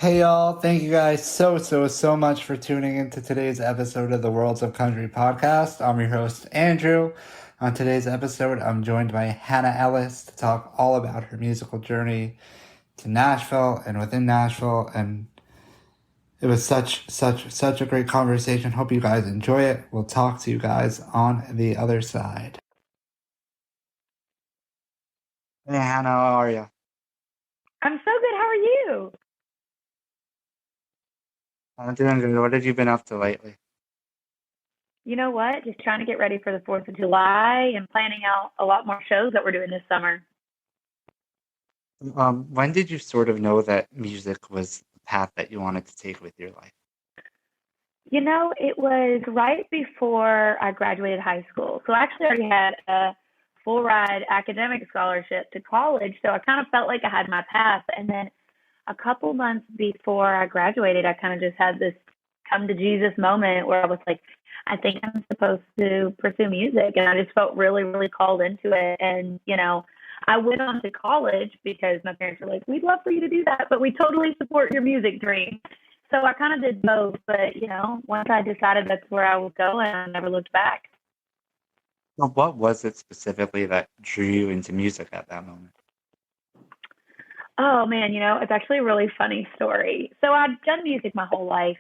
Hey y'all, thank you guys so much for tuning into today's episode of the Worlds of Country podcast. I'm your host, Andrew. On today's episode, I'm joined by Hannah Ellis to talk all about her musical journey to Nashville and within Nashville. And it was such a great conversation. Hope you guys enjoy it. We'll talk to you guys on the other side. Hey Hannah, how are you? I'm so good. How are you? I'm doing good. What have you been up to lately? You know what? Just trying to get ready for the 4th of July and planning out a lot more shows that we're doing this summer. When did you sort of know that music was the path that you wanted to take with your life? It was right before I graduated high school. So I actually already had a full ride academic scholarship to college. So I kind of felt like I had my path. And then a couple months before I graduated, I kind of just had this come to Jesus moment where I was like, I think I'm supposed to pursue music. And I just felt really, really called into it. And, I went on to college because my parents were like, we'd love for you to do that, but we totally support your music dream. So I kind of did both. But, once I decided that's where I was going, I never looked back. Well, what was it specifically that drew you into music at that moment? Oh, man, it's actually a really funny story. So I've done music my whole life.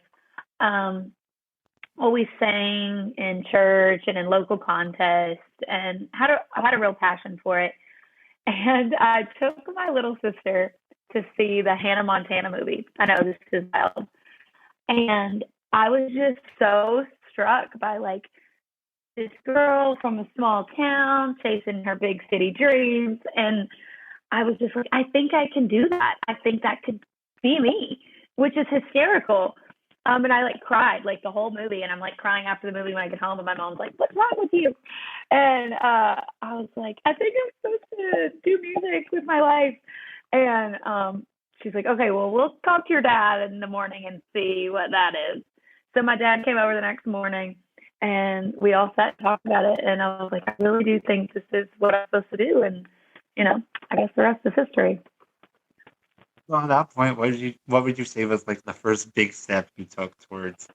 Um, Always sang in church and in local contests and I had a real passion for it. And I took my little sister to see the Hannah Montana movie. I know this is wild. And I was just so struck by like this girl from a small town chasing her big city dreams. And I was just like, I think I can do that. I think that could be me, which is hysterical. And I like cried like the whole movie, and I'm like crying after the movie when I get home, and my mom's like, "What's wrong with you?" And I was like, "I think I'm supposed to do music with my life." And she's like, "Okay, well, we'll talk to your dad in the morning and see what that is." So my dad came over the next morning, and we all sat and talked about it. And I was like, "I really do think this is what I'm supposed to do." And I guess the rest is history. Well, at that point, what would you say was like the first big step you took towards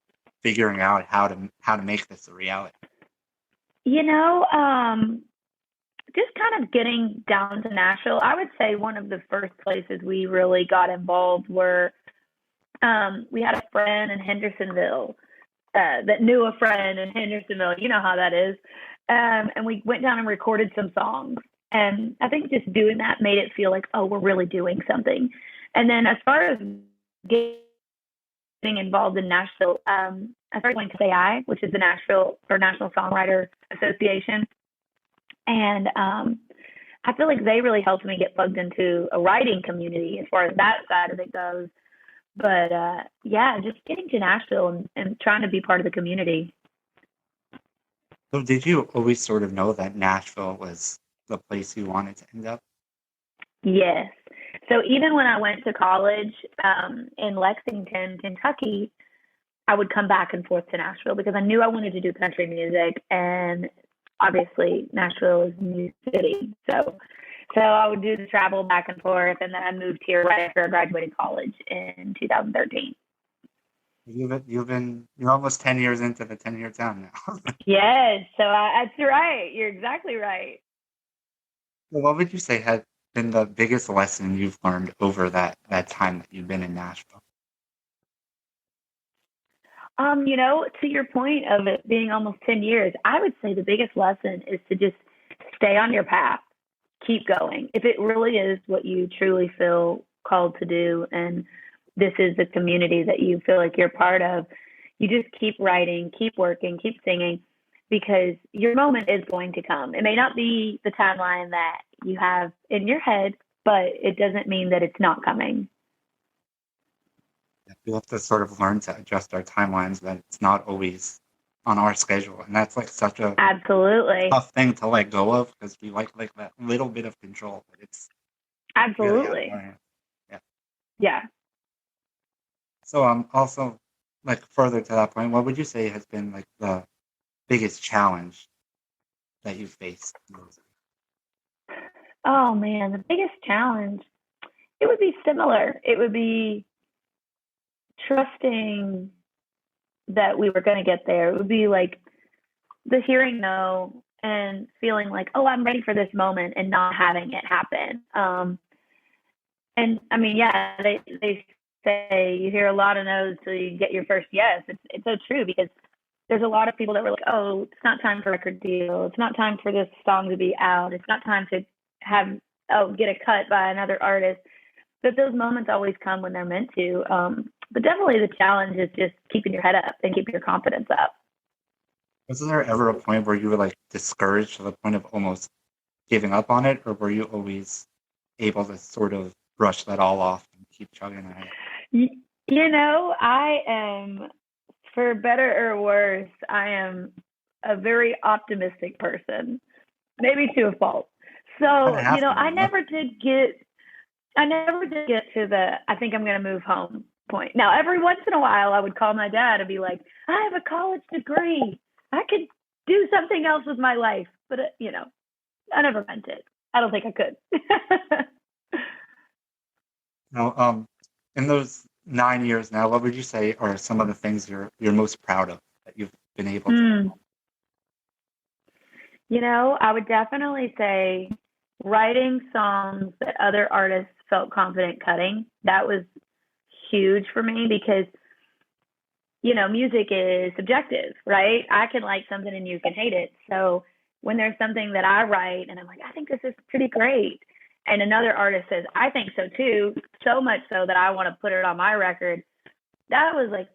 figuring out how to make this a reality? You know, um, just kind of getting down to Nashville, I would say one of the first places we really got involved were we had a friend in Hendersonville that knew a friend in Hendersonville. You know how that is. And we went down and recorded some songs. And I think just doing that made it feel like, oh, we're really doing something. And then as far as getting involved in Nashville, I started going to AI, which is the Nashville or National Songwriter Association. And I feel like they really helped me get plugged into a writing community as far as that side of it goes. But yeah, just getting to Nashville and trying to be part of the community. So did you always sort of know that Nashville was the place you wanted to end up? Yes. So even when I went to college in Lexington, Kentucky, I would come back and forth to Nashville because I knew I wanted to do country music, and obviously Nashville is a new city. So I would do the travel back and forth, and then I moved here right after I graduated college in 2013. You're almost 10 years into the 10-year town now. Yes, that's right. You're exactly right. So what would you say has been the biggest lesson you've learned over that time that you've been in Nashville? To your point of it being almost 10 years, I would say the biggest lesson is to just stay on your path, keep going. If it really is what you truly feel called to do, and this is the community that you feel like you're part of, you just keep writing, keep working, keep singing, because your moment is going to come. It may not be the timeline that you have in your head, but it doesn't mean that it's not coming. We have to sort of learn to adjust our timelines that it's not always on our schedule. And that's like such a Absolutely. tough thing to let go of because we like that little bit of control, but it's really out of our Absolutely. hands. Yeah. Yeah. So also like further to that point, what would you say has been like the biggest challenge that you faced? Oh man, the biggest challenge, it would be similar. It would be trusting that we were going to get there. It would be like the hearing no and feeling like, oh, I'm ready for this moment and not having it happen. And I mean, yeah, they say you hear a lot of no's till you get your first yes. It's so true because there's a lot of people that were like, oh, it's not time for a record deal. It's not time for this song to be out. It's not time to have, get a cut by another artist. But those moments always come when they're meant to. But definitely the challenge is just keeping your head up and keeping your confidence up. Was there ever a point where you were like discouraged to the point of almost giving up on it, or were you always able to sort of brush that all off and keep chugging ahead? I am, for better or worse, I am a very optimistic person, maybe to a fault. So, I never did get to the I think I'm going to move home point. Now, every once in a while, I would call my dad and be like, I have a college degree. I could do something else with my life. But, I never meant it. I don't think I could. Now, in those 9 years now, what would you say are some of the things you're most proud of that you've been able to do? I would definitely say writing songs that other artists felt confident cutting. That was huge for me because, music is subjective, right? I can like something and you can hate it. So when there's something that I write and I'm like, I think this is pretty great, and another artist says, I think so too, so much so that I want to put it on my record, that was like,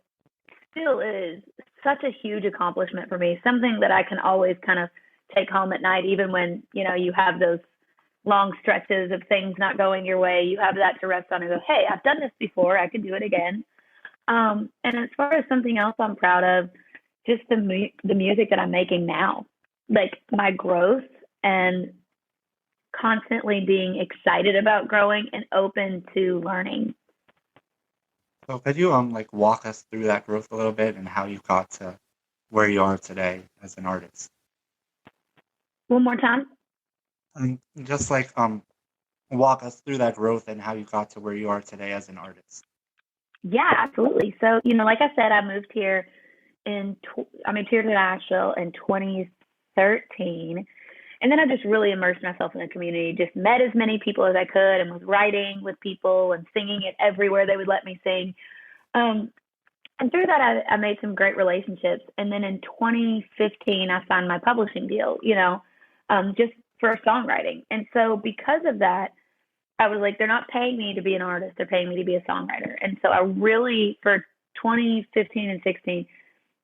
still is such a huge accomplishment for me. Something that I can always kind of take home at night, even when, you have those long stretches of things not going your way. You have that to rest on and go, hey, I've done this before. I can do it again. And as far as something else I'm proud of, just the music that I'm making now, like my growth and constantly being excited about growing and open to learning. So could you walk us through that growth a little bit and how you got to where you are today as an artist? One more time. Just walk us through that growth and how you got to where you are today as an artist. Yeah, absolutely. So, like I said, I moved here I moved here to Nashville in 2013. And then I just really immersed myself in the community, just met as many people as I could and was writing with people and singing it everywhere they would let me sing. And through that, I made some great relationships. And then in 2015, I signed my publishing deal, just for songwriting. And so because of that, I was like, they're not paying me to be an artist. They're paying me to be a songwriter. And so I really, for 2015 and 16,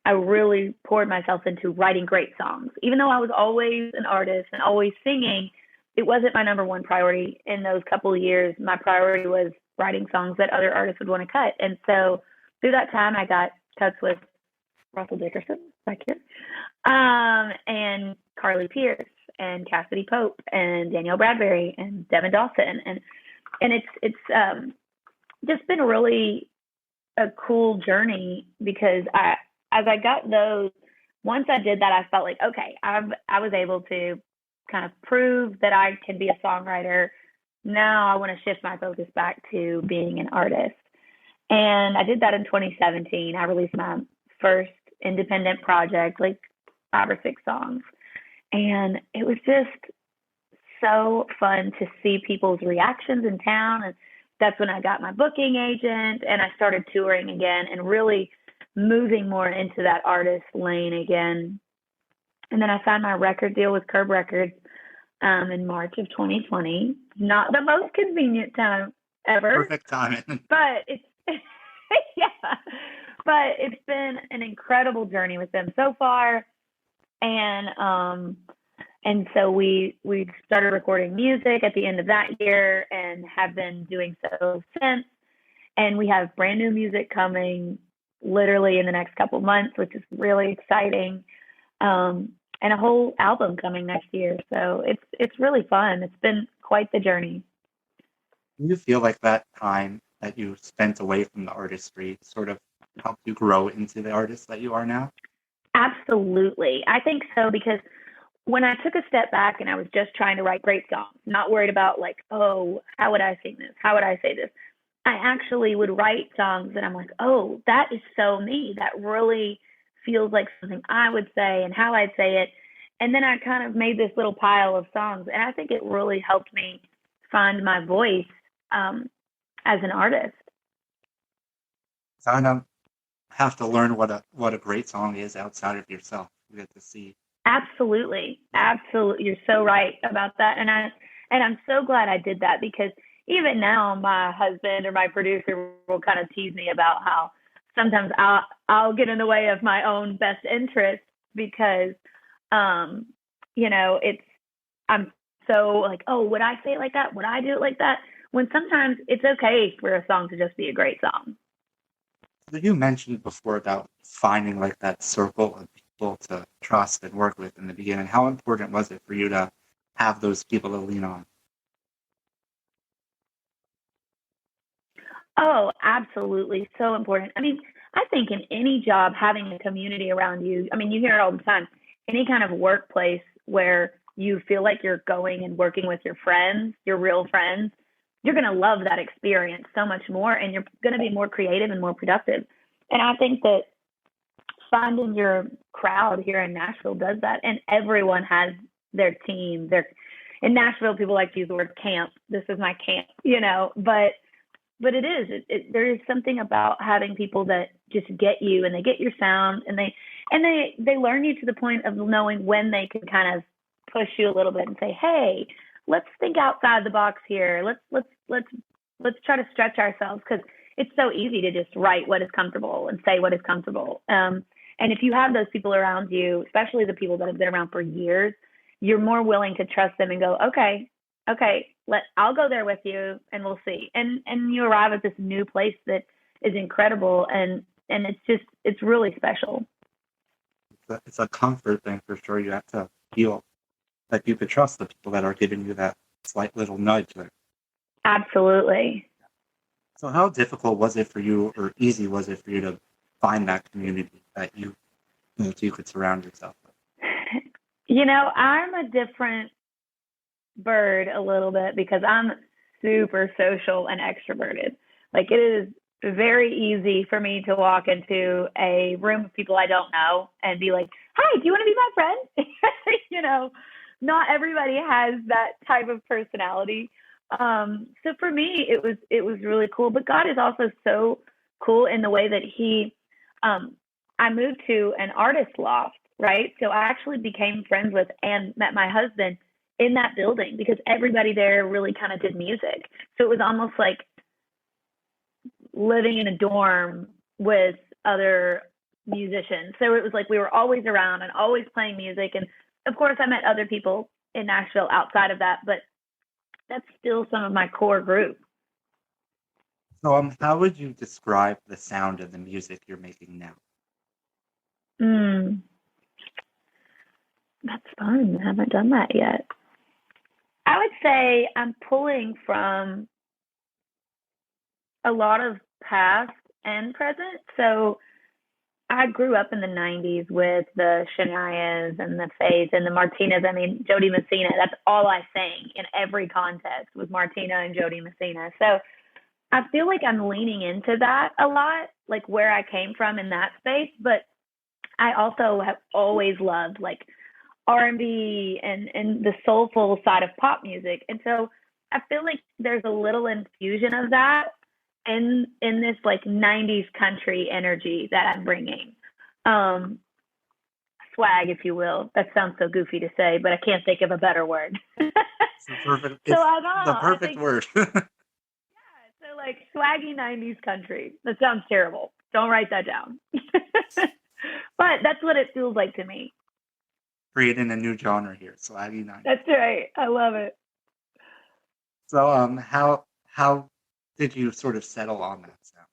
I really poured myself into writing great songs. Even though I was always an artist and always singing, it wasn't my number one priority in those couple of years. My priority was writing songs that other artists would want to cut. And so through that time, I got cuts with Russell Dickerson back here, and Carly Pierce and Cassidy Pope and Danielle Bradbury and Devin Dawson. And it's just been really a cool journey because as I got those, once I did that, I felt like, okay, I was able to kind of prove that I can be a songwriter. Now I want to shift my focus back to being an artist. And I did that in 2017. I released my first independent project, like 5 or 6 songs. And it was just so fun to see people's reactions in town. And that's when I got my booking agent and I started touring again and really moving more into that artist lane again. And then I signed my record deal with Curb Records in March of 2020. Not the most convenient time ever. Perfect timing. But it's yeah. But it's been an incredible journey with them so far. And so we started recording music at the end of that year and have been doing so since. And we have brand new music coming literally in the next couple months, which is really exciting. And a whole album coming next year. So it's really fun. It's been quite the journey. Do you feel like that time that you spent away from the artistry sort of helped you grow into the artist that you are now? Absolutely. I think so, because when I took a step back and I was just trying to write great songs, not worried about like, oh, how would I sing this? How would I say this? I actually would write songs that I'm like, oh, that is so me. That really feels like something I would say and how I'd say it. And then I kind of made this little pile of songs, and I think it really helped me find my voice um, as an artist. So I don't have to learn what a great song is outside of yourself. You get to see. Absolutely. Absolutely. You're so right about that. And I'm so glad I did that, because even now my husband or my producer will kind of tease me about how sometimes I'll get in the way of my own best interest because um it's I'm so like, oh, would I say it like that? Would I do it like that? When sometimes it's okay for a song to just be a great song. So you mentioned before about finding like that circle of people to trust and work with in the beginning. How important was it for you to have those people to lean on? Oh, absolutely. So important. I mean, I think in any job, having a community around you, I mean, you hear it all the time, any kind of workplace where you feel like you're going and working with your friends, your real friends, you're going to love that experience so much more, and you're going to be more creative and more productive. And I think that finding your crowd here in Nashville does that. And everyone has their team. In Nashville, people like to use the word camp. This is my camp, but it is there is something about having people that just get you, and they get your sound, and they learn you to the point of knowing when they can kind of push you a little bit and say, hey, let's think outside the box here, let's try to stretch ourselves, because it's so easy to just write what is comfortable and say what is comfortable. And if you have those people around you, especially the people that have been around for years, you're more willing to trust them and go, okay, I'll go there with you, and we'll see. And you arrive at this new place that is incredible, and it's really special. It's a comfort thing for sure. You have to feel like you could trust the people that are giving you that slight little nudge there. Absolutely. So how difficult was it for you, or easy was it for you to find that community that you could surround yourself with? I'm a different bird a little bit, because I'm super social and extroverted. Like, it is very easy for me to walk into a room of people I don't know and be like, "Hi, do you want to be my friend?" Not everybody has that type of personality. So for me, it was really cool. But God is also so cool in the way that I moved to an artist loft, right? So I actually became friends with and met my husband in that building, because everybody there really kind of did music. So it was almost like living in a dorm with other musicians. So it was like we were always around and always playing music. And of course, I met other people in Nashville outside of that, but that's still some of my core group. So how would you describe the sound of the music you're making now? That's fun. I haven't done that yet. I would say I'm pulling from a lot of past and present. So I grew up in the 90s with the Shanias and the Faiths and the Martinas. I mean, Jody Messina, that's all I sang in every contest was Martina and Jody Messina. So I feel like I'm leaning into that a lot, like where I came from in that space. But I also have always loved like R&B and the soulful side of pop music. And so I feel like there's a little infusion of that in this like 90s country energy that I'm bringing. Um, Swag, if you will. That sounds so goofy to say, but I can't think of a better word. So I don't The know. I perfect think, word. yeah, so like swaggy 90s country. That sounds terrible. Don't write that down. But that's what it feels like to me. Creating a new genre here, swaggy 90s. That's right. I love it. So how did you sort of settle on that sound?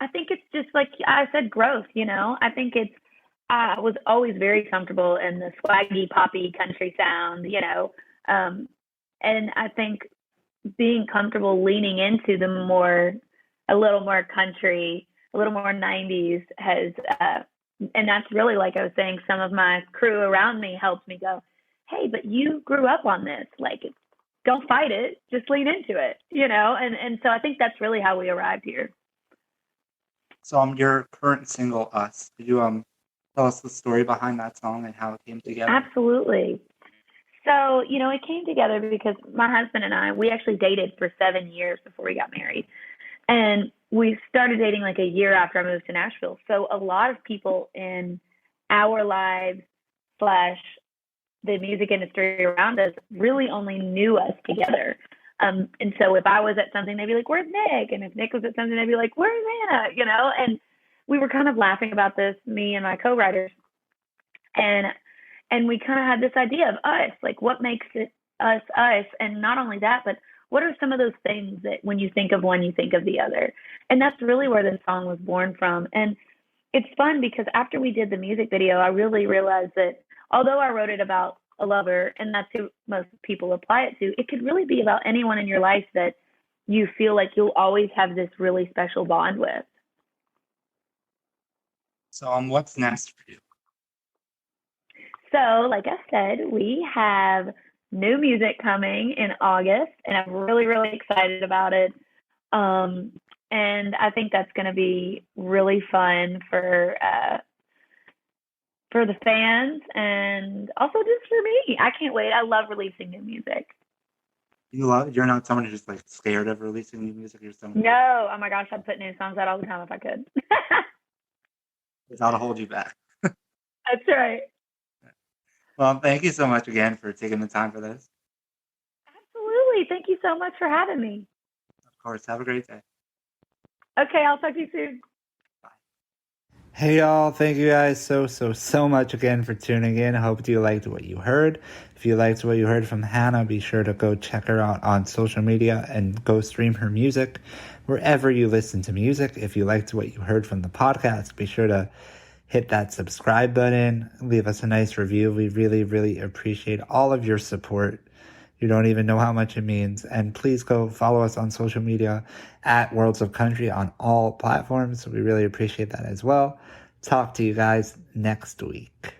I think it's just like I said, growth. I think I was always very comfortable in the swaggy, poppy country sound. And I think being comfortable leaning into a little more country, a little more 90s and that's really, like I was saying, some of my crew around me helped me go, hey, but you grew up on this. Like, don't fight it, just lean into it, you know? And so I think that's really how we arrived here. So your current single, Us, could you tell us the story behind that song and how it came together? Absolutely. So, you know, it came together because my husband and I, we actually dated for 7 years before we got married. And we started dating like a year after I moved to Nashville. So a lot of people in our lives slash the music industry around us really only knew us together. And so if I was at something, they'd be like, "Where's Nick?" And if Nick was at something, they'd be like, "Where's Anna?" You know, and we were kind of laughing about this, me and my co-writers, and we kind of had this idea of us, like what makes it us, us, and not only that, but what are some of those things that when you think of one, you think of the other, and that's really where this song was born from. And it's fun because after we did the music video, I really realized that although I wrote it about a lover, and that's who most people apply it to, it could really be about anyone in your life that you feel like you'll always have this really special bond with. So what's next for you? So, like I said, we have new music coming in August, and I'm really, really excited about it. And I think that's going to be really fun for the fans and also just for me. I can't wait. I love releasing new music. You're not someone who's just like scared of releasing new music. You're someone. No, oh my gosh, I'd put new songs out all the time if I could. Without hold you back. That's right. Well, thank you so much again for taking the time for this. Absolutely. Thank you so much for having me. Of course. Have a great day. Okay, I'll talk to you soon. Hey y'all, thank you guys so much again for tuning in. I hope you liked what you heard. If you liked what you heard from Hannah, be sure to go check her out on social media and go stream her music wherever you listen to music. If you liked what you heard from the podcast, be sure to hit that subscribe button, leave us a nice review. We really, really appreciate all of your support. You don't even know how much it means. And please go follow us on social media at Worlds of Country on all platforms. We really appreciate that as well. Talk to you guys next week.